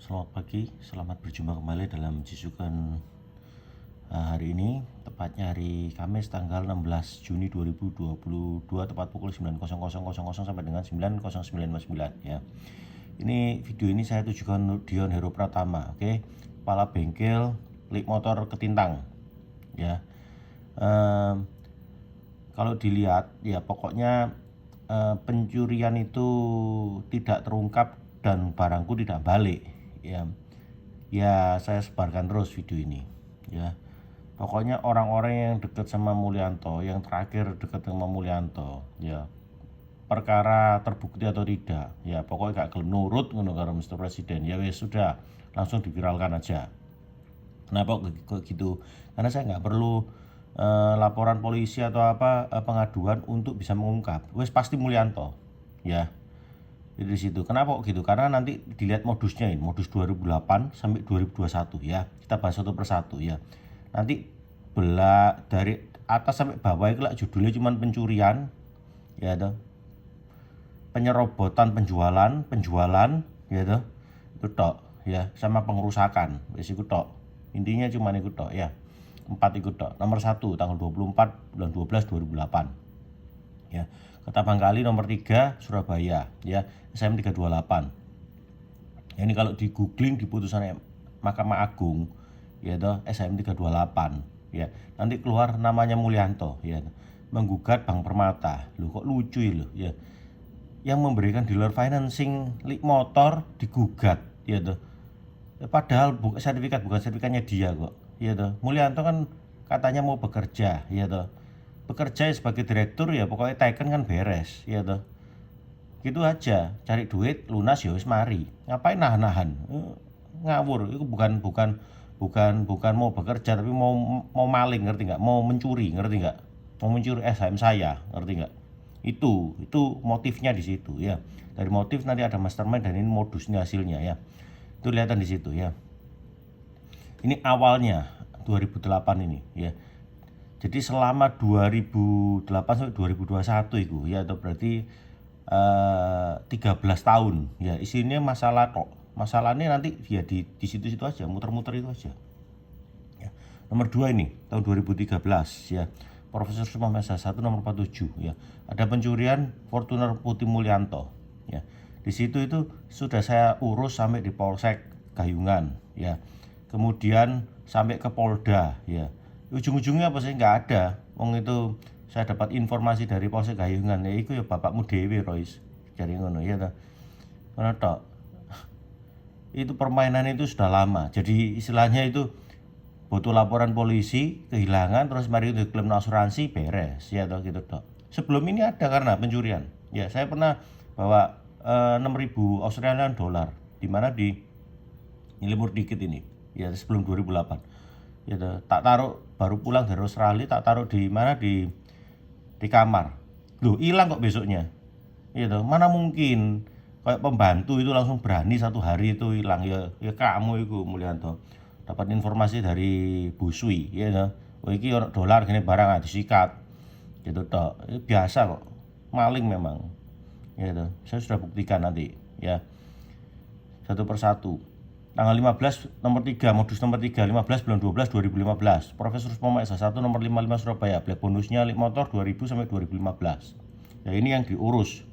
Selamat pagi, selamat berjumpa kembali dalam Jisukan hari ini, tepatnya hari Kamis tanggal 16 Juni 2022, tepat pukul 9.00 sampai dengan 9.09.59 ya. Ini video ini saya tujukan untuk Dion Hero Pratama, oke? Kepala bengkel Lik Motor Ketintang ya. Kalau dilihat ya pokoknya pencurian itu tidak terungkap dan barangku tidak balik ya saya sebarkan terus video ini ya. Pokoknya orang-orang yang dekat sama Mulyanto, yang terakhir dekat sama Mulyanto ya, perkara terbukti atau tidak ya, pokoknya gak gelem nurut ngono karo Mr. Presiden ya, wes sudah langsung diviralkan aja. Kenapa kok gitu? Karena saya nggak perlu laporan polisi atau pengaduan untuk bisa mengungkap. Wes pasti Mulyanto ya. Jadi di situ. Kenapa kok gitu? Karena nanti dilihat modusnya ini, modus 2008 sampai 2021 ya. Kita bahas satu persatu ya. Nanti dari atas sampai bawah itu lah judulnya cuman pencurian ya toh. Penyerobotan penjualan ya toh. Itu tok ya, sama pengerusakan. Wis iku tok. Intinya cuman iku tok ya. 4 iku tok. Nomor 1 tanggal 24 bulan 12 2008. Ya. Ketapang Kali nomor 3 Surabaya ya, SM 328. Ya, ini kalau di googling di putusan Mahkamah Agung ya toh, SM 328 ya. Nanti keluar namanya Mulyanto ya. Menggugat Bank Permata. Loh kok lucu loh ya. Yang memberikan dealer financing Lik Motor digugat ya toh. Padahal bukan sertifikatnya dia kok ya toh. Mulyanto kan katanya mau bekerja ya toh. Bekerja sebagai direktur ya, pokoknya teken kan beres ya toh. Gitu aja, cari duit lunas ya wis mari. Ngapain nahan-nahan? Ngawur. Itu bukan mau bekerja, tapi mau maling, ngerti nggak? Mau mencuri, ngerti nggak? Mau mencuri SHM saya, ngerti nggak? Itu motifnya di situ ya. Dari motif nanti ada mastermind dan ini modusnya hasilnya ya. Itu kelihatan di situ ya. Ini awalnya 2008 ini ya. Jadi selama 2008 sampai 2021 itu ya, atau berarti 13 tahun ya, isinya masalah kok. Masalahnya nanti ya di situ-situ aja, muter-muter itu aja. Ya. Nomor 2 ini tahun 2013 ya. Profesor Sumah Mesa 1 nomor 47 ya. Ada pencurian Fortuner Putih Mulyanto ya. Di situ itu sudah saya urus sampai di Polsek Gayungan ya. Kemudian sampai ke Polda ya. Ujung-ujungnya apa sih, nggak ada. Wong itu saya dapat informasi dari Polsek Gayungan ya, itu ya bapakmu Dewi Royce cari ngono ya toh. Ngono tok. Itu permainan itu sudah lama. Jadi istilahnya itu butuh laporan polisi kehilangan, terus mari itu klaim asuransi beres ya toh, gitu toh. Sebelum ini ada karena pencurian. Ya, saya pernah bawa 6.000 Australian dollar di mana di Limur Dikit ini. Ya sebelum 2008. Ya tak taruh baru pulang dari Australia, tak taruh di mana di kamar. Loh, hilang kok besoknya. Gitu. Mana mungkin kayak pembantu itu langsung berani satu hari itu hilang ya. Ya kamu itu Mulyanto dapat informasi dari Bu Sui ya toh. Oh iki ono dolar gini barang disikat. Gitu toh. Biasa kok. Maling memang. Ya toh. Saya sudah buktikan nanti ya. Satu persatu. Tanggal 15 nomor 3 modus nomor 3 15 bulan 12 2015. Profesor Sumama S1 nomor 55 Surabaya. Black bonusnya Lik Motor 2000 sampai 2015. Ya ini yang diurus.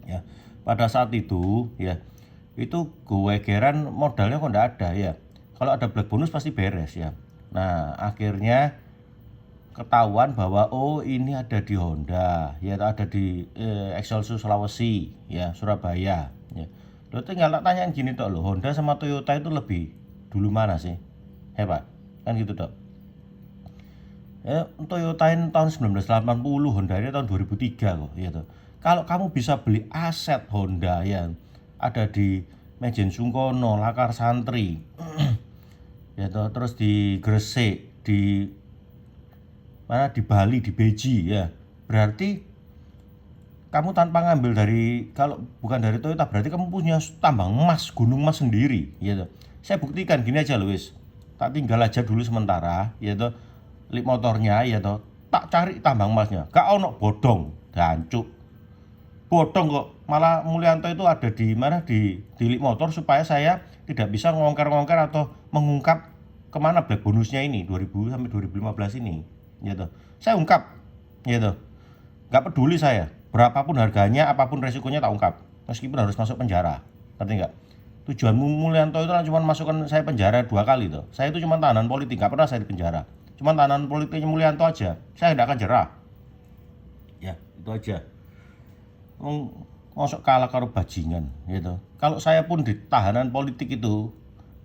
Ya. Pada saat itu ya, itu gue geran modalnya kok enggak ada ya. Kalau ada black bonus pasti beres ya. Nah, akhirnya ketahuan bahwa oh ini ada di Honda, ya ada di Excelsior Sulawesi ya, Surabaya ya. Lo tinggal tak tanyain gini tok lo, Honda sama Toyota itu lebih dulu mana sih? Hebat. Kan gitu tok. Ya, Toyota ini tahun 1980, Honda ini tahun 2003 kok, ya toh. Kalau kamu bisa beli aset Honda yang ada di Mejen Sungkono, Lakar Santri, ya toh, terus di Gresik, di mana di Bali, di Beji ya. Berarti kamu tanpa ngambil dari, kalau bukan dari Toyota, berarti kamu punya tambang emas, gunung emas sendiri ya. Saya buktikan gini aja Luis, tak tinggal aja dulu sementara ya toh, Lik motornya ya toh, tak cari tambang emasnya, gak ono bodong, gancuk Bodong kok. Malah Mulyanto itu ada di mana, di Lik Motor supaya saya tidak bisa ngongker-ngongker atau mengungkap kemana black bonusnya ini 2000 sampai 2015 ini, gitu. Saya ungkap, gitu. Nggak peduli saya, berapapun harganya, apapun resikonya tak ungkap, meskipun harus masuk penjara, ngerti nggak? Tujuan Mulyanto itu cuma masukkan saya penjara 2 kali tuh. Saya itu cuma tahanan politik, nggak pernah saya di penjara. Cuma tahanan politiknya Mulyanto aja, saya tidak akan jerah. Ya, itu aja. Masuk kalah karo bajingan, gitu. Kalau saya pun di tahanan politik itu,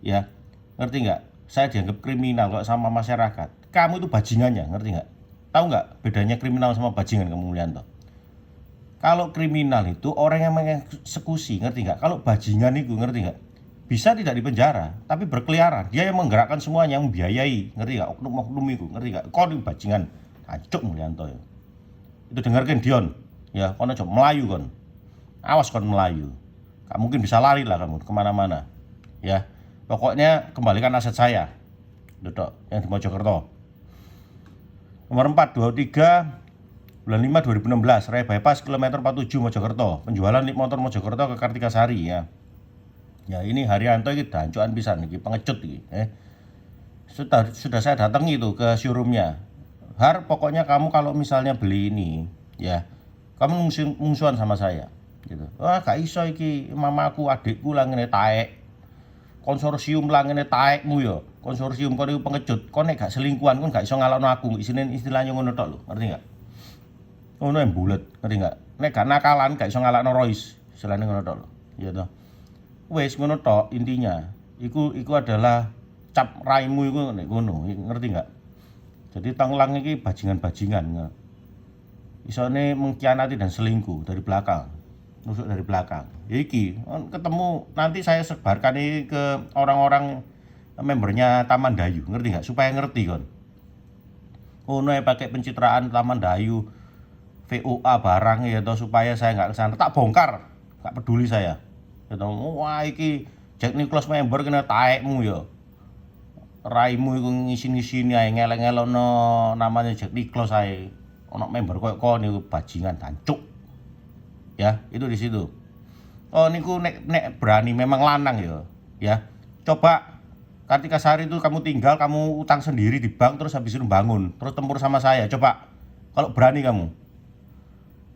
ya, ngerti nggak? Saya dianggap kriminal kok sama masyarakat. Kamu itu bajingannya, ngerti nggak? Tahu nggak bedanya kriminal sama bajingan kamu Mulyanto? Kalau kriminal itu orang yang mengeksekusi, ngerti nggak? Kalau bajingan itu, ngerti nggak? Bisa tidak dipenjara, tapi berkeliaran. Dia yang menggerakkan semuanya, yang membiayai, ngerti nggak? Oknum-oknum itu, ngerti nggak? Kau ini bajingan, hancur Mulyanto ya. Itu dengarkan Dion, ya, kau coba Melayu kon. Awas kon Melayu. Gak mungkin bisa lari lah kamu kemana-mana, ya. Pokoknya kembalikan aset saya, duduk yang di Mojokerto. Nomor 4, 23 bulan 5 2016, Raya Bypass kilometer 47 Mojokerto. Penjualan Lik Motor Mojokerto ke Kartikasari, ya. Ya ini Haryanto ini dancuan pisan iki, pengecut iki. Sudah saya datang itu ke showroomnya. Har, pokoknya kamu kalau misalnya beli ini, ya, kamu mungsuhan sama saya, gitu. Wah, gak iso iki, mamaku, adikku lah ngene taek. Konsorsium lah ngene taekmu ya. Konsorsium kau itu pengecut. Kau nek gak selingkuhan, kau gak iso ngalokno aku. Istilahnya ngono tok lho, ngerti gak? Ngono yang bulet, ngerti gak? Nek gak nakalan gak iso ngalokno Royce. Istilahnya ngono tok lho. Ya toh. Wes ngono tok intinya. Iku adalah cap raimu iku nek ngono, ngerti gak? Jadi Tenglang ini bajingan-bajingan, isone mengkhianati dan selingkuh dari belakang, nusuk dari belakang. Iki ketemu nanti saya sebarkan ini ke orang-orang membernya Taman Dayu, ngerti nggak? Supaya ngerti kon. Ono ya pakai pencitraan Taman Dayu, VOA barang ya toh, supaya saya nggak kesana. Tak bongkar, nggak peduli saya. Ya toh, wah iki Jack Nicklaus member kena taekmu ya. Raimu iku ngisi-ngisini ae ngelek-ngelokno namanya Jack Nicklaus ae. Ono member koyo kon niku bajingan dancuk. Ya, itu di situ. Oh niku nek berani memang lanang ya. Ya. Coba Kartikasari itu kamu tinggal, kamu utang sendiri di bank terus habis itu bangun, terus tempur sama saya. Coba kalau berani kamu.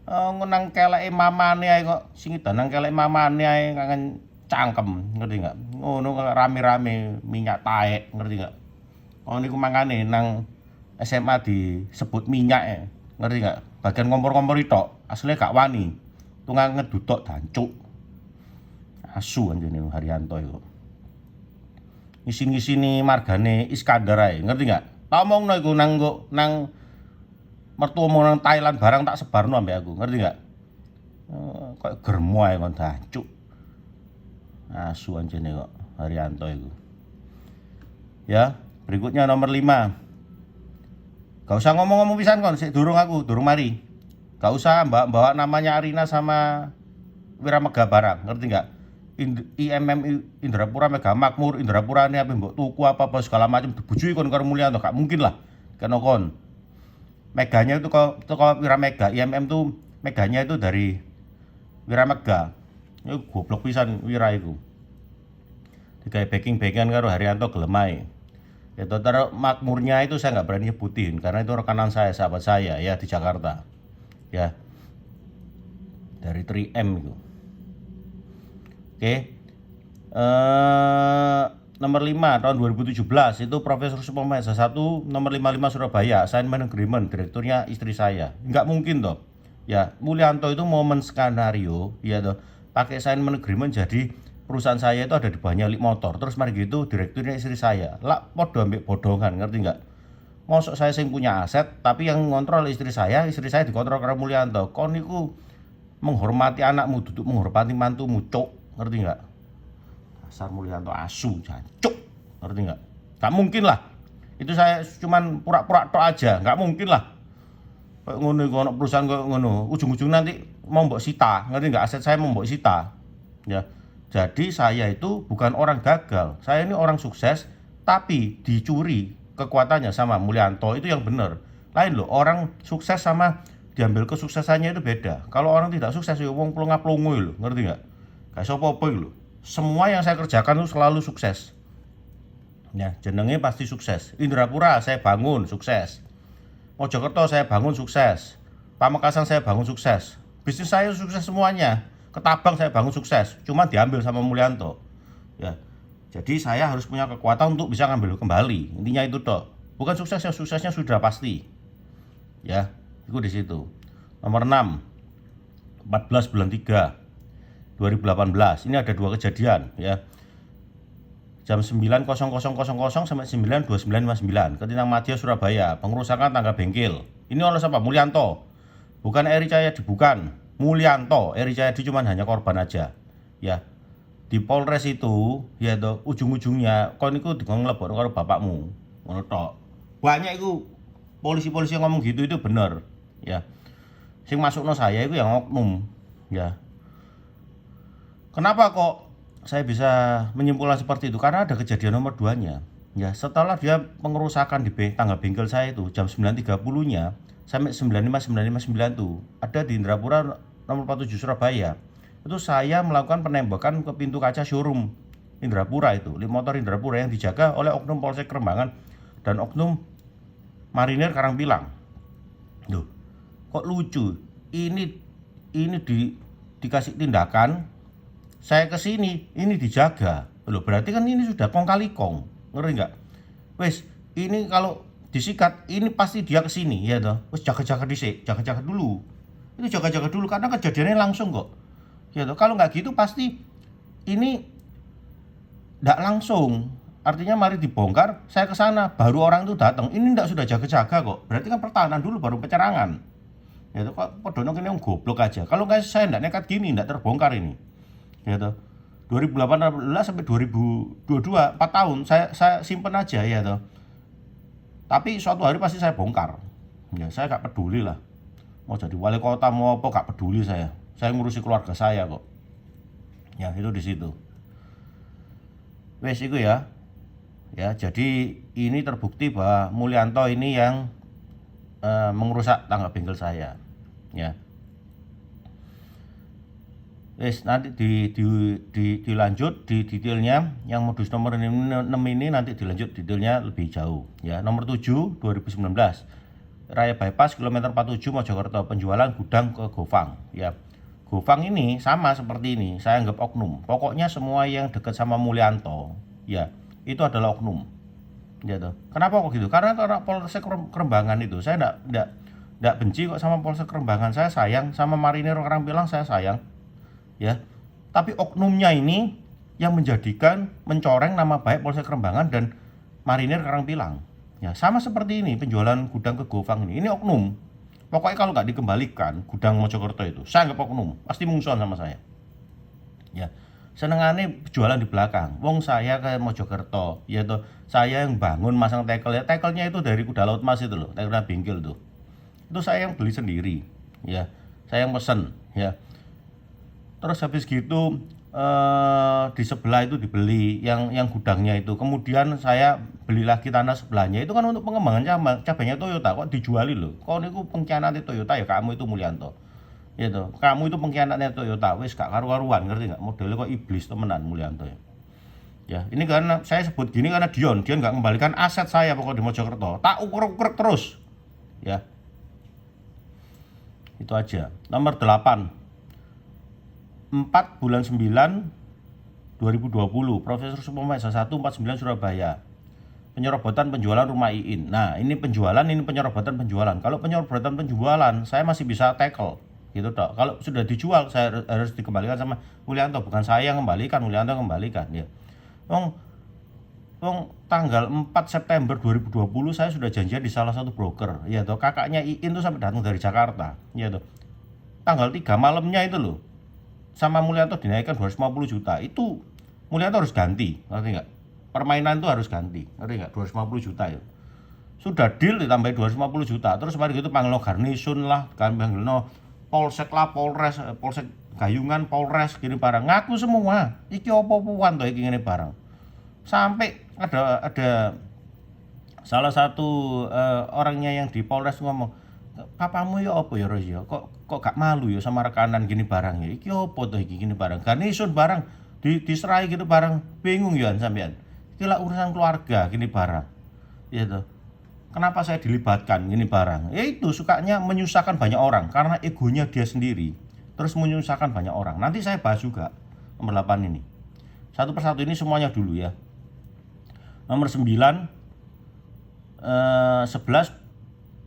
Ngenang keleke mamane ae kok sing danang keleke mamane ae kangen cangkem, ngerti enggak? Ngono rame-rame minyak taek, ngerti enggak? Oh niku mangane nang SMA disebut minyak ngerti enggak? Bagian kompor-kompor tok, asline gak wani. Tungang ngedutok dancuk. Asu anjene Haryanto iku. Ngisi-ngisini margane Iskandar ae, ngerti enggak? Tak omongno iku nang mertuamu nang Thailand barang tak sebarno ambek aku, ngerti enggak? Kayak germo ae kon dancuk. Asu anjene kok Haryanto itu. Ya, berikutnya nomor 5. Gak usah ngomong-ngomong pisan kon, sik durung mari. Gak usah bawa namanya Arina sama Wiramega barang, ngerti enggak? IMM Indrapura Mega Makmur, Indrapura ini apa mbok tuku apa segala macam dibujui kon karo Mulyanto, gak mungkin lah. Kena kon. Meganya itu kok Wiramega, IMM tuh meganya itu dari Wiramega. Itu goblok pisan Wira iku. Digawe backing-backingan karo Haryanto gelem ae. Ya total makmurnya itu saya nggak berani nyebutin karena itu rekanan saya, sahabat saya ya di Jakarta. Ya. Dari 3M itu. Oke. Nomor 5 tahun 2017 itu Profesor Supomo S1 nomor 55 Surabaya, assignment agreement, direkturnya istri saya. Nggak mungkin toh. Ya, Mulyanto itu momen skenario, ya toh. Pakai assignment agreement jadi perusahaan saya itu ada di bawahnya Lik Motor. Terus mari gitu direkturnya istri saya. Lah podo ambek bodongan, ngerti enggak? Mosok saya sing punya aset, tapi yang ngontrol istri saya dikontrol karo Mulyanto. Kon niku menghormati anakmu, duduk menghormati mantumu, cuk. Ngerti enggak? Dasar Mulyanto asu, jancuk. Ngerti enggak? Gak mungkin lah. Itu saya cuman pura-pura tok aja, gak mungkin lah. Kayak ngono iku ana perusahaan kayak ngono, ujung-ujung nanti mau mbok sita, ngerti enggak? Aset saya mau mbok sita. Ya. Jadi saya itu bukan orang gagal. Saya ini orang sukses tapi dicuri kekuatannya sama Mulyanto, itu yang benar. Lain loh, orang sukses sama diambil kesuksesannya itu beda. Kalau orang tidak sukses ya wong plonga-plongo lho, ngerti nggak? Kayak apa-apa lho. Semua yang saya kerjakan itu selalu sukses. Ya, jenenge pasti sukses. Indrapura saya bangun sukses. Mojokerto saya bangun sukses. Pamekasan saya bangun sukses. Bisnis saya sukses semuanya. Ketabang saya bangun sukses. Cuma diambil sama Mulyanto. Ya. Jadi saya harus punya kekuatan untuk bisa ngambil kembali. Intinya itu toh. Bukan sukses ya, suksesnya sudah pasti. Ya, itu di situ. Nomor 6. 14 bulan 3 2018. Ini ada 2 kejadian ya. Jam 9.00 sampai 9.2959 Ketinang Madya Surabaya, pengerusakan tangga bengkel. Ini oleh siapa? Mulyanto. Bukan Eri Cahyadi, bukan. Mulyanto. Eri Cahyadi cuma hanya korban aja. Ya. Di Polres itu ya itu ujung-ujungnya kon niku diglebokno karo bapakmu. Ngono tok. Banyak itu polisi-polisi yang ngomong gitu itu bener. Ya. Sing masukno saya itu yang oknum. Ya. Kenapa kok saya bisa menyimpulkan seperti itu? Karena ada kejadian nomor 2-nya. Ya, setelah dia pengerusakan di tangga bengkel saya itu jam 9.30-nya sampai 9.59 tuh ada di Indrapura nomor 47 Surabaya. Itu saya melakukan penembakan ke pintu kaca showroom Indrapura itu, motor Indrapura yang dijaga oleh oknum Polsek Kerembangan dan oknum Marinir Karangpilang. Duh, kok lucu? Ini dikasih tindakan, saya kesini, ini dijaga. Loh, berarti kan ini sudah kong kali kong, ngerti nggak? Wes, ini kalau disikat, ini pasti dia kesini, ya toh. Wes jaga-jaga dhisik, jaga-jaga dulu. Itu jaga-jaga dulu karena kejadiannya langsung kok. Ya toh, kalau nggak gitu pasti ini nggak langsung. Artinya mari dibongkar, saya ke sana, baru orang itu datang. Ini nggak sudah jaga-jaga kok. Berarti kan pertahanan dulu baru penyerangan. Ya toh, kok podono kene goblok aja. Kalau nggak saya nggak nekat gini, nggak terbongkar ini. Ya toh. 2018 sampai 2022 4 tahun saya simpen aja ya toh. Tapi suatu hari pasti saya bongkar. Ya, saya nggak peduli lah. Mau jadi wali kota mau apa nggak peduli saya. Saya ngurusi keluarga saya kok. Ya, itu di situ. Wes itu ya. Ya, jadi ini terbukti bahwa Mulyanto ini yang mengerusak tangga bengkel saya. Ya. Wes nanti dilanjut di detailnya yang modus nomor 6 ini nanti dilanjut detailnya lebih jauh ya. Nomor 7 2019 Raya Bypass kilometer 47 Mojokerto, penjualan gudang ke Gofang ya. Gofang ini sama seperti ini, saya anggap oknum. Pokoknya semua yang dekat sama Mulyanto ya, itu adalah oknum. Ya tuh. Kenapa kok gitu? Karena Polsek Kerembangan itu saya enggak benci kok sama Polsek Kerembangan. Saya sayang sama Marinir Karangpilang, saya sayang. Ya. Tapi oknumnya ini yang mencoreng nama baik Polsek Kerembangan dan Marinir Karangpilang. Ya, sama seperti ini penjualan gudang ke Gofang ini. Ini oknum. Pokoknya kalau nggak dikembalikan gudang Mojokerto itu, saya anggap oknum, pasti mungsuhan sama saya. Ya, senengane jualan di belakang. Wong saya ke Mojokerto, ya toh, saya yang bangun masang tekel ya. Tekelnya itu dari Kuda Laut Mas itu loh, tekel bengkel tuh. Itu saya yang beli sendiri, ya. Saya yang pesen, ya. Terus habis gitu di sebelah itu dibeli yang gudangnya itu. Kemudian saya beli lagi tanah sebelahnya itu kan untuk pengembangan cabangnya Toyota. Kok dijuali loh? Kok niku pengkhianat Toyota ya kamu itu Mulyanto. Ya toh. Kamu itu pengkhianatnya Toyota. Wis gak karu-karuan, ngerti enggak? Modelnya kok iblis temenan Mulyanto ya. Ya, ini karena saya sebut gini karena Dion enggak kembalikan aset saya pokok di Mojokerto. Tak ukur-ukur terus. Ya. Itu aja. Nomor 8. 4 bulan 9 2020 Profesor Supomo S1 49 Surabaya, penyerobotan penjualan rumah Iin. Nah, ini penjualan, ini penyerobotan penjualan. Kalau penyerobotan penjualan saya masih bisa tackle gitu toh. Kalau sudah dijual saya harus dikembalikan sama Mulyanto, bukan saya yang kembalikan, Mulyanto yang kembalikan ya. Wong tanggal 4 September 2020 saya sudah janjian di salah satu broker ya toh. Kakaknya Iin tuh sampai datang dari Jakarta ya toh. Tanggal 3 malamnya itu loh sama Mulyanto dinaikkan 250 juta. Itu Mulyanto harus ganti, ngerti nggak? Permainan itu harus ganti, ngerti nggak? 250 juta ya. Sudah deal ditambah 250 juta. Terus mari gitu panggil Garnisun lah, kan panggil Polsek lah, Polres, Polsek Gayungan, Polres gini barang. Ngaku semua. Iki opo-opoan to iki ngene barang. Sampai ada salah satu orangnya yang di Polres ngomong, papamu ya apa ya Ros ya? Kok gak malu ya sama rekanan gini barang ya? Iki apa tuh iki gini barang? Garnisun barang diserai gitu barang. Bingung ya sampean. Iki lah urusan keluarga gini barang. Ya tuh. Kenapa saya dilibatkan gini barang? Ya itu sukanya menyusahkan banyak orang karena egonya dia sendiri. Terus menyusahkan banyak orang. Nanti saya bahas juga nomor 8 ini. Satu persatu ini semuanya dulu ya. Nomor 9 11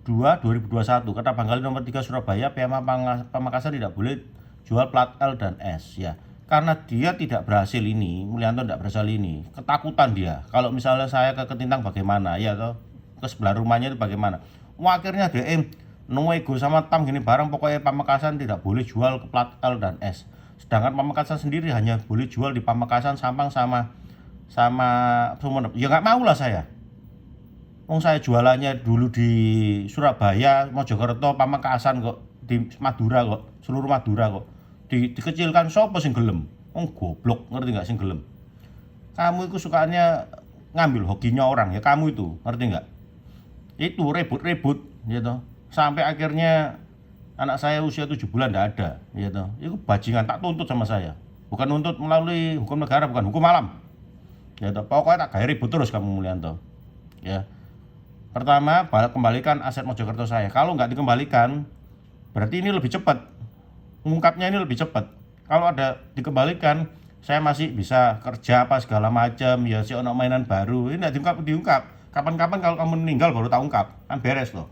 2 2021 Kota Bangkali nomor 3 Surabaya, PMA Pamekasan tidak boleh jual plat L dan S ya. Karena dia tidak berhasil ini, Mulyanto tidak berhasil ini, ketakutan dia. Kalau misalnya saya ke Ketintang bagaimana ya toh, ke sebelah rumahnya itu bagaimana. Wah, akhirnya DM ego sama Tam gini barang, pokoknya Pamekasan tidak boleh jual ke plat L dan S. Sedangkan Pamekasan sendiri hanya boleh jual di Pamekasan, Sampang sama Sumeneb. Ya nggak mau lah saya. Wong saya jualannya dulu di Surabaya, Mojokerto, Pamekasan kok, di Madura kok, seluruh Madura kok. Dikecilkan sopo sing gelem? Wong goblok, ngerti nggak sing gelem? Kamu itu sukanya ngambil hokinya orang ya, kamu itu, ngerti nggak? Itu rebut-rebut gitu. Sampai akhirnya anak saya usia 7 bulan enggak ada, gitu. Itu bajingan, tak tuntut sama saya. Bukan nuntut melalui hukum negara, bukan hukum alam. Ya, pokoknya tak gaya ribut terus kamu Mulyanto. Ya. Pertama, kembalikan aset Mojokerto saya. Kalau nggak dikembalikan, berarti ini lebih cepat. Mengungkapnya ini lebih cepat. Kalau ada dikembalikan, saya masih bisa kerja apa segala macam. Ya si ono mainan baru. Ini nggak diungkap. Kapan-kapan kalau kamu meninggal baru tak ungkap. Kan beres loh.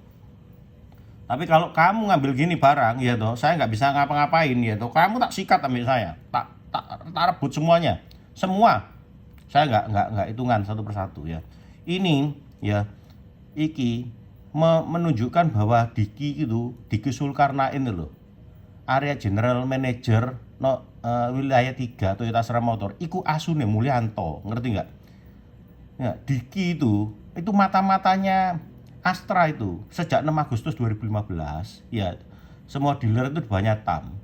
Tapi kalau kamu ngambil gini barang, ya toh, saya nggak bisa ngapa-ngapain, ya toh. Kamu tak sikat ambil saya. Tak rebut semuanya. Semua. Saya nggak hitungan satu persatu ya. Ini ya. Iki menunjukkan bahwa Diki Sulkarnain itu loh, area general manager wilayah 3 Toyota Astra Motor, iku asune Mulyanto, ngerti nggak? Ya, Diki itu mata-matanya Astra itu sejak 6 Agustus 2015 ya, semua dealer itu banyak Tam.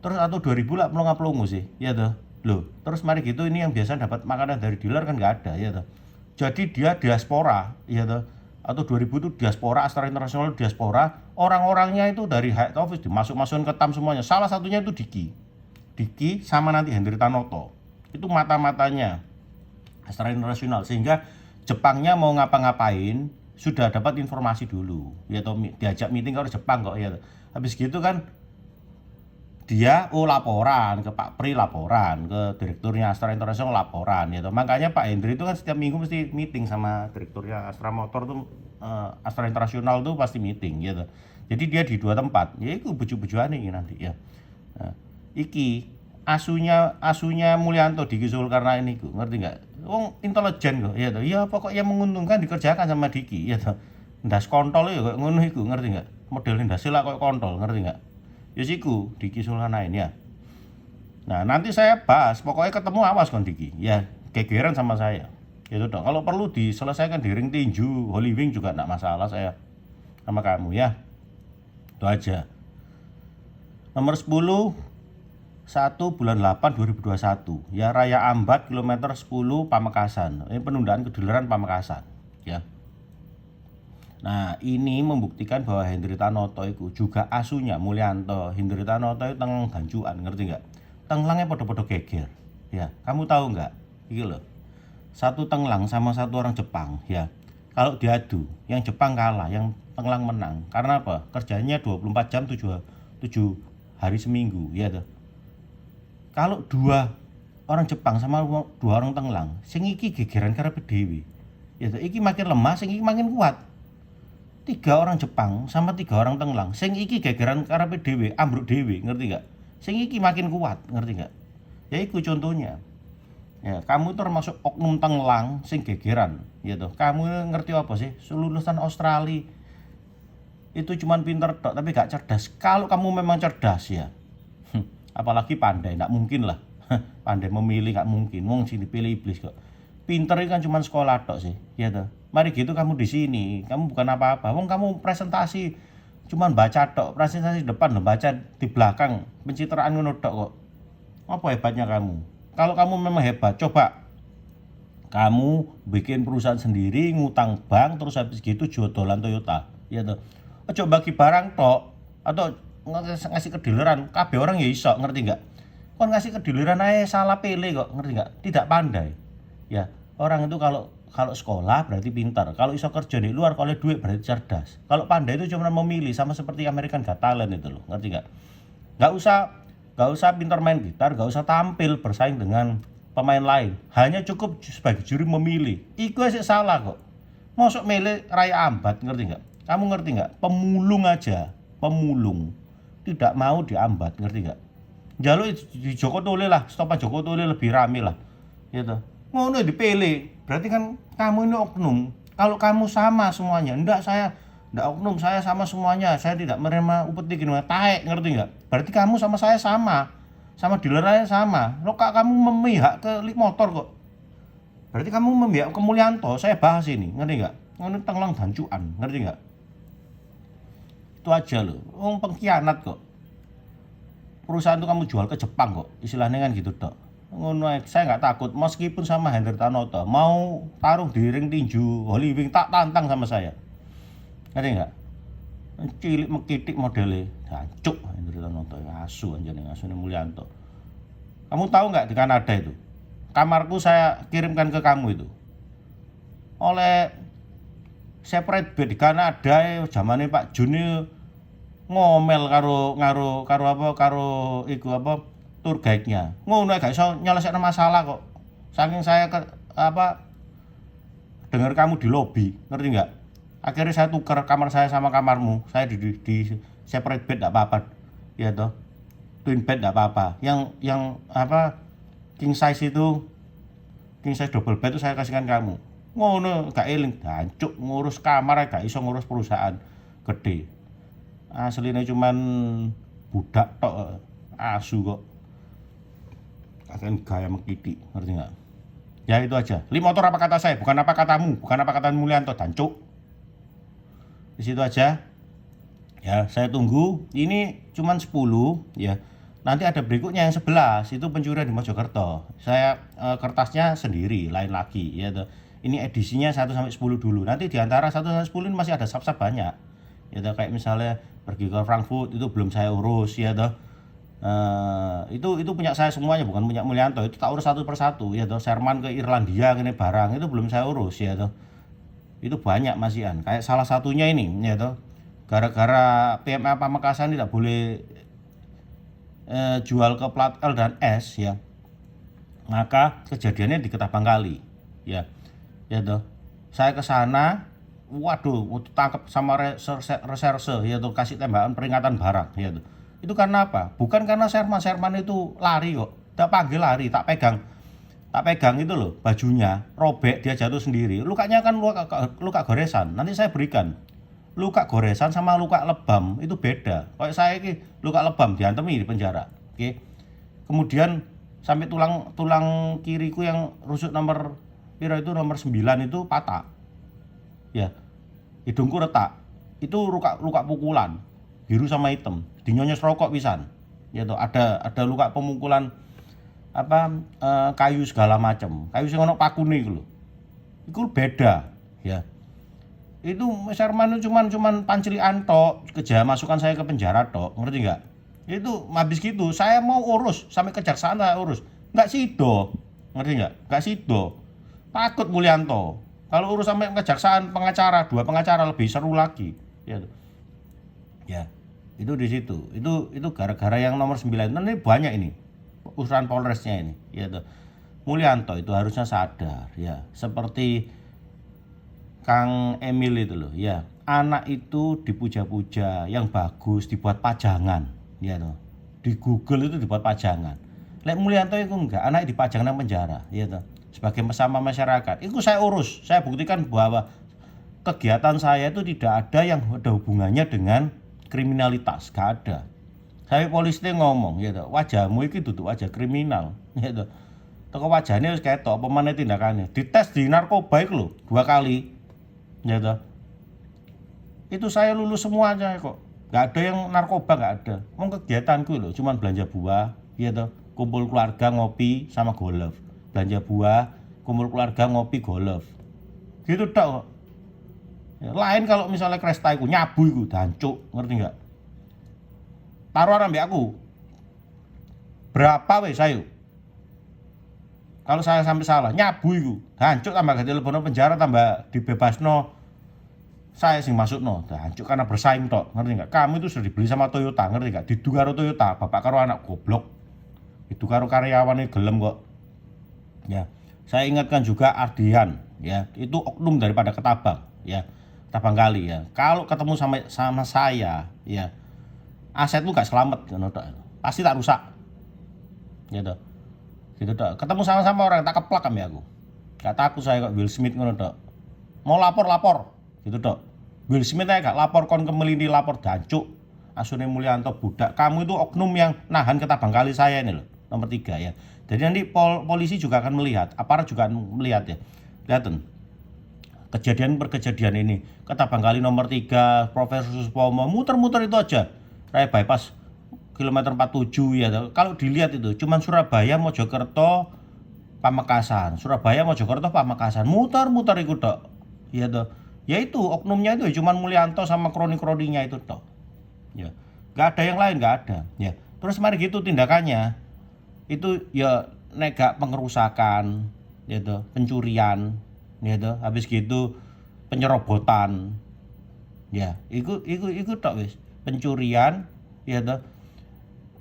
Terus atau 2000 lah pelongo sih, ya tuh. Loh, terus mari gitu ini yang biasa dapat makanan dari dealer kan nggak ada, ya tuh. Jadi dia diaspora, ya tuh. Atau 2000 itu diaspora, Astra Internasional diaspora, orang-orangnya itu dari head office dimasuk-masukin ke TAM semuanya. Salah satunya itu Diki sama nanti Hendri Tanoto. Itu mata-matanya Astra Internasional, sehingga Jepangnya mau ngapa-ngapain sudah dapat informasi dulu. Ya toh, diajak meeting ke Jepang kok ya. Habis gitu kan dia laporan ke Pak Pri, laporan ke direkturnya Astra Internasional, laporan ya toh. Makanya Pak Hendri itu kan setiap minggu mesti meeting sama direkturnya Astra Motor tuh, Astra Internasional tuh pasti meeting gitu. Jadi dia di 2 tempat. Ya itu buju-bujuan ini nanti ya. Nah, iki asunya Mulyanto Diki Sulkarnain ini ngerti nggak? Wong intelijen kok ya toh. Ya pokoknya menguntungkan dikerjakan sama Diki ya toh. Ndas kontol ya kok ngono iku, ngerti nggak? Model ndas lah kok kontol, ngerti nggak? Ya siku Diki Sulkarnain ya. Nah nanti saya bahas, pokoknya ketemu awas kon Diki ya, gegeran sama saya itu dong. Kalau perlu diselesaikan di ring tinju Holy Wing juga enggak masalah saya sama kamu ya. Itu aja. Nomor 10 1 bulan 8 2021 ya, Raya Ambat kilometer 10 Pamekasan. Ini penundaan kedealeran Pamekasan ya. Nah ini membuktikan bahwa Hendri Tanoto itu juga asunya Mulyanto. Hendri Tanoto itu tenglang dancuan, ngerti nggak? Tenglangnya podo-podo geger ya. Kamu tahu nggak? Iki loh, satu tenglang sama satu orang Jepang ya. Kalau diadu, yang Jepang kalah, yang tenglang menang. Karena apa? Kerjanya 24 jam 7 hari seminggu ya tuh. Kalau 2 orang Jepang sama 2 orang tenglang, sing iki gegeran karepe dhewe ya tuh. Iki makin lemah, sing iki makin kuat. 3 orang Jepang sama 3 orang tenglang, sing iki gegeran karepe dhewe, ambruk dhewe, ngerti gak? Sing iki makin kuat, ngerti gak? Ya iku contohnya. Ya, kamu itu termasuk oknum tenglang sing gegeran, gitu. Kamu ngerti apa sih? Lulusan Australia itu cuman pinter tok tapi gak cerdas. Kalau kamu memang cerdas ya, apalagi pandai, gak mungkin lah. Pandai memilih gak mungkin. Wong sing dipilih iblis kok. Pinter itu kan cuma sekolah tok sih, ya toh. Mari gitu kamu di sini, kamu bukan apa-apa. Wong kamu presentasi cuman baca tok, presentasi depan loh, baca di belakang, pencitraan ngono tok kok. Apa hebatnya kamu? Kalau kamu memang hebat, coba kamu bikin perusahaan sendiri, ngutang bank, terus habis gitu jodolan Toyota, ya toh. Ojo bagi barang tok atau ngasih kediliran, kabeh orang ya iso, ngerti nggak? Kon ngasih kediliran aja salah pilih kok, ngerti nggak? Tidak pandai. Ya, orang itu kalau kalau sekolah berarti pintar, kalau iso kerja di luar kalau duit berarti cerdas. Kalau pandai itu cuma memilih, sama seperti American Got Talent itu loh, ngerti nggak? Nggak usah nggak usah pintar main gitar, nggak usah tampil bersaing dengan pemain lain, hanya cukup sebagai juri memilih. Iku sih salah kok. Masuk milih Raya Ambat, ngerti nggak? Kamu ngerti nggak? Pemulung aja, pemulung tidak mau diambat, ngerti nggak? Jaluk di Joko Tole lah, stopan Joko Tole lebih rame lah, gitu. Ngono dipilih, berarti kan kamu ini oknum. Kalau kamu sama semuanya, enggak oknum, saya sama semuanya, saya tidak menerima upeti gini, taek, ngerti nggak? Berarti kamu sama saya sama dealernya sama. Lo kak kamu memihak ke motor kok. Berarti kamu memihak ke Mulyanto, saya bahas ini, ngerti nggak? Ngono tenglang dancuan, ngerti nggak? Itu aja loh, pengkhianat kok. Perusahaan itu kamu jual ke Jepang kok, istilahnya kan gitu dok. Ngono, saya nggak takut, meskipun sama Hendra Tanoto mau taruh di ring tinju Holy Wing, tak tantang sama saya, ngerti nggak? Cilik mekitik modelnya, hancuk Hendra Tanoto, asu anjane, asune Mulyanto. Kamu tahu nggak di Kanada itu, kamarku saya kirimkan ke kamu itu, oleh separate bed di Kanada, zamannya Pak Juni ngomel karo iku apa tour guide-nya. Ngono gak iso nyelesaikno masalah kok. Saking saya dengar kamu di lobi, ngerti nggak? Akhirnya saya tukar kamar saya sama kamarmu. Saya di separate bed enggak apa-apa. Ya toh. Twin bed enggak apa-apa. Yang king size itu, king size double bed itu saya kasihkan kamu. Ngono gak eling, hancuk ngurus kamar gak iso ngurus perusahaan gede. Aslinya cuman budak tok, asu kok. Akan gaya mengkitik, ngerti nggak? Ya itu aja. Li motor apa kata saya, bukan apa katamu, bukan apa kata Mulyanto, dancuk. Di situ aja. Ya, saya tunggu. Ini cuman 10 ya. Nanti ada berikutnya yang 11, itu pencurian di Mojokerto. Saya kertasnya sendiri, lain lagi ya. Ini edisinya 1 sampai 10 dulu. Nanti di antara 1 sampai 10 ini masih ada sub-sub banyak. Ya kayak misalnya pergi ke Frankfurt itu belum saya urus ya toh. Itu punya saya semuanya, bukan punya Mulyanto. Itu tak urus satu persatu ya toh. Sherman ke Irlandia ini barang itu belum saya urus ya toh. Itu banyak masihan. Kayak salah satunya ini ya toh. Gara-gara PMA Pamekasan tidak boleh jual ke plat L dan S ya. Maka kejadiannya di Ketapang Kali ya. Ya toh. Saya ke sana, waduh, tangkap sama reserse ya tuh, kasih tembakan peringatan barang ya tuh. Itu karena apa? Bukan karena Sherman itu lari kok. Tak panggil lari, tak pegang itu loh bajunya, robek, dia jatuh sendiri. Lukanya kan luka goresan. Nanti saya berikan. Luka goresan sama luka lebam itu beda. Kayak saya ini luka lebam diantemi di penjara. Oke. Kemudian sampai tulang kiriku yang rusuk nomor 9 itu patah. Ya, hidungku retak. Itu luka pukulan, biru sama hitam, dinyonyos rokok pisan. Ya toh, ada luka pemukulan kayu segala macam. Kayu sing ono pakune iku lho. Iku beda, ya. Itu Sherman itu cuman pancilian tok, keja masukkan saya ke penjara tok, ngerti enggak? Itu habis gitu, saya mau urus sampai kejaksaan saya urus. Enggak sido. Ngerti enggak? Enggak sido. Takut Mulyanto. Kalau urus sampai kejaksaan, dua pengacara lebih seru lagi. Ya. Ya. Itu di situ. Itu gara-gara yang nomor 9. Ini banyak ini. Urusan Polresnya ini, ya. Mulyanto itu harusnya sadar, ya. Seperti Kang Emil itu loh, ya. Anak itu dipuja-puja, yang bagus dibuat pajangan, ya toh. Di Google itu dibuat pajangan. Lek Mulyanto itu enggak, anak dipajang nang penjara, ya toh. Sebagai sama masyarakat, itu saya urus, saya buktikan bahwa kegiatan saya itu tidak ada yang ada hubungannya dengan kriminalitas, gak ada. Saya polisi ngomong, ya toh, wajahmu itu duduk wajah kriminal, ya toh. Toko wajahnya harus ketok, apa mana tindakannya. Dites di narkoba itu loh, 2 kali. Ya toh. Itu saya lulus semua aja kok. Gak ada yang narkoba, gak ada. Mau kegiatanku loh, cuman belanja buah, ya toh. Kumpul keluarga ngopi sama golf. Belanja buah, kumpul keluarga ngopi golf. Gitu tok kok. Ya, lain kalau misalnya Kresta iku nyabu iku dancuk, ngerti nggak? Taruhan ambek aku. Berapa wes ayo? Kalau saya sampai salah, nyabu iku. Dancuk tambah ganti lebono penjara tambah dibebasno. Saya sing masukno, dancuk karena bersaing tok, ngerti nggak? Kamu itu sudah dibeli sama Toyota, ngerti nggak? Didu karo Toyota, bapak karo anak goblok. Itu karo karyawannya gelem kok. Ya. Saya ingatkan juga Ardian, ya. Itu oknum daripada Ketabang, ya. Ketabang Kali ya. Kalau ketemu sama saya, ya. Asetmu gak selamat ngono tok. Pasti tak rusak. Gitu. Gitu tok. Ketemu sama orang tak keplak kami aku. Gak takut saya kok Will Smith ngono tok. Mau lapor. Gitu tok. Will Smith aja gak lapor kon kemelini lapor dancuk. Asune Mulyanto budak. Kamu itu oknum yang nahan Ketabang Kali saya ini loh. Nomor 3 ya. Jadi nanti polisi juga akan melihat, aparat juga akan melihat ya. Lihatin. Kejadian ini, Ketabang Kali nomor 3, Profesor Suspomo, muter-muter itu aja. Raya bypass kilometer 47 ya. Kalau dilihat itu cuman Surabaya, Mojokerto, Pamekasan. Surabaya, Mojokerto, Pamekasan. Muter-muter itu tok. Iya toh. Ya itu oknumnya itu cuman Mulyanto sama kroni-kroninya itu tok. Ya. Gak ada yang lain, gak ada. Ya. Terus mari gitu tindakannya. Itu ya nega pengerusakan, ya toh, pencurian, ya toh. Habis gitu penyerobotan. Ya, itu tok wis. Pencurian, ya toh.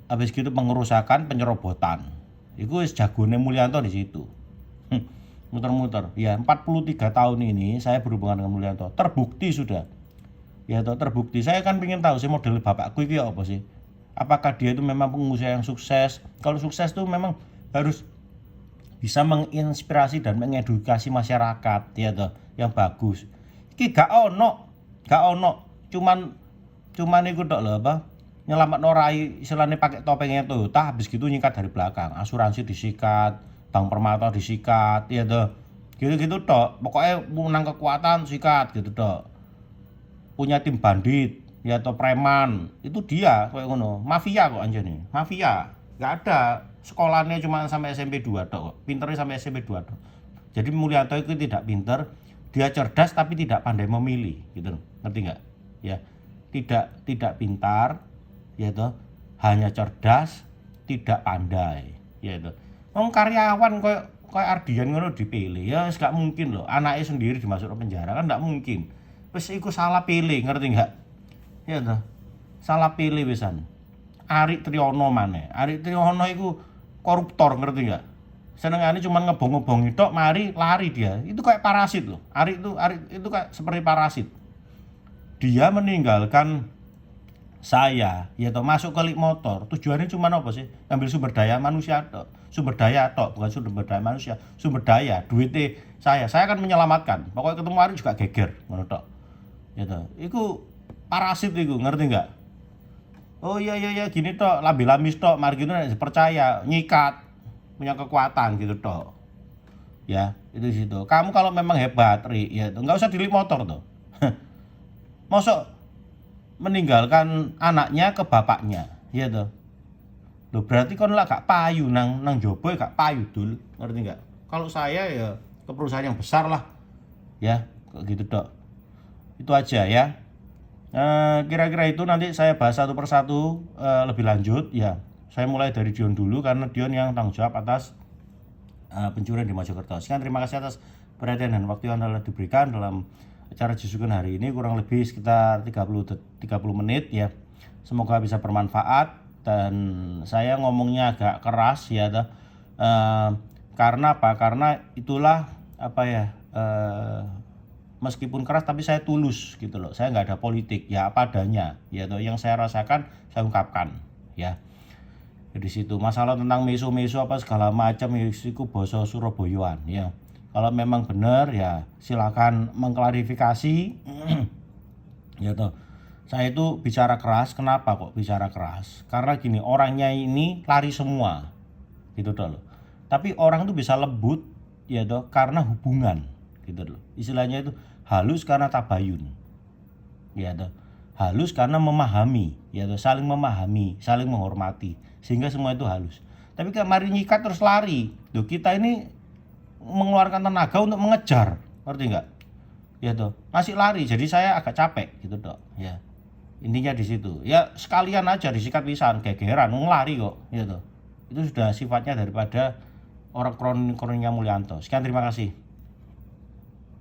Habis gitu pengerusakan, penyerobotan. Itu wis jagone Mulyanto di situ. Muter-muter. Ya, 43 tahun ini saya berhubungan dengan Mulyanto. Terbukti sudah. Ya toh, terbukti. Saya kan pengen tahu sih model bapakku iki apa sih? Apakah dia itu memang pengusaha yang sukses? Kalau sukses tuh memang harus bisa menginspirasi dan mengedukasi masyarakat, ya toh, yang bagus. Iki gak ono. Cuman iku tok lho apa? Nyelametno rai istilahnya pakai topengnya Toyota, habis gitu nyikat dari belakang. Asuransi disikat, Bank Permata disikat, ya toh. Gitu-gitu tok. Pokoknya menang kekuatan sikat gitu tok. Punya tim bandit, ya atau preman, itu dia kayak ngono. Mafia kok anjene. Mafia. Gak ada sekolahnya cuma sampai SMP 2 tok kok. Pinternya sampai SMP 2 tok. Jadi Mulyanto itu tidak pinter, dia cerdas tapi tidak pandai memilih, gitu. Ngerti enggak? Ya. Tidak pintar, ya toh. Hanya cerdas, tidak pandai, ya toh. Wong karyawan kayak Ardian ngono dipilih, ya gak mungkin loh. Anaknya sendiri dimasuk ke penjara kan gak mungkin. Wis iku salah pilih, ngerti enggak? Ya toh. Salah pilih wisan. Arik Triyono maneh. Arik Triyono iku koruptor, ngerti enggak? Senengane cuma ngebong-ngebongi tok, mari lari dia. Itu kayak parasit loh. Arik itu kayak seperti parasit. Dia meninggalkan saya, ya toh, masuk ke Lik Motor. Tujuannya cuma apa sih? Ambil sumber daya manusia tok. Bukan sumber daya manusia, sumber daya duitnya saya akan menyelamatkan. Pokoknya ketemu Arik juga geger, ngono tok. Gitu. Iku parasit iku, ngerti enggak? Oh iya gini tok, lamis tok, mari gitu nek percaya, nyikat, punya kekuatan gitu tok. Ya, itu di situ. Kamu kalau memang hebat, Ri, ya itu enggak usah dilik motor tuh. Mosok meninggalkan anaknya ke bapaknya, ya toh. Loh berarti kon lah gak payu nang jobo gak payu dul, ngerti enggak? Kalau saya ya ke perusahaan yang besar lah. Ya, kok gitu tok. Itu aja ya. Kira-kira itu nanti saya bahas satu persatu lebih lanjut ya. Saya mulai dari Dion dulu karena Dion yang tanggung jawab atas pencurian di Mojokerto. Sekian, terima kasih atas perhatian dan waktu yang telah diberikan dalam acara Jisuken hari ini, kurang lebih sekitar 30 menit ya. Semoga bisa bermanfaat dan saya ngomongnya agak keras ya toh. Karena apa? Karena itulah apa ya, meskipun keras tapi saya tulus gitu loh. Saya nggak ada politik, ya apa adanya. Ya toh, yang saya rasakan saya ungkapkan ya. Di situ masalah tentang meso-meso apa segala macam itu basa Surabayaan ya. Kalau memang benar ya silakan mengklarifikasi. Ya toh. Saya itu bicara keras, kenapa kok bicara keras? Karena gini, orangnya ini lari semua. Gitu toh loh. Tapi orang itu bisa lembut ya toh karena hubungan gitu loh. Istilahnya itu halus karena tabayun. Ya toh. Halus karena memahami, ya toh, saling memahami, saling menghormati, sehingga semua itu halus. Tapi kemarin nyikat terus lari. Loh, kita ini mengeluarkan tenaga untuk mengejar, ngerti enggak? ya toh, masih lari, jadi saya agak capek gitu toh, ya. Intinya di situ. Ya sekalian aja disikat pisan, gegeran, ngelari kok, ya toh. Itu sudah sifatnya daripada orang kroniknya Mulyanto. Sekian, terima kasih.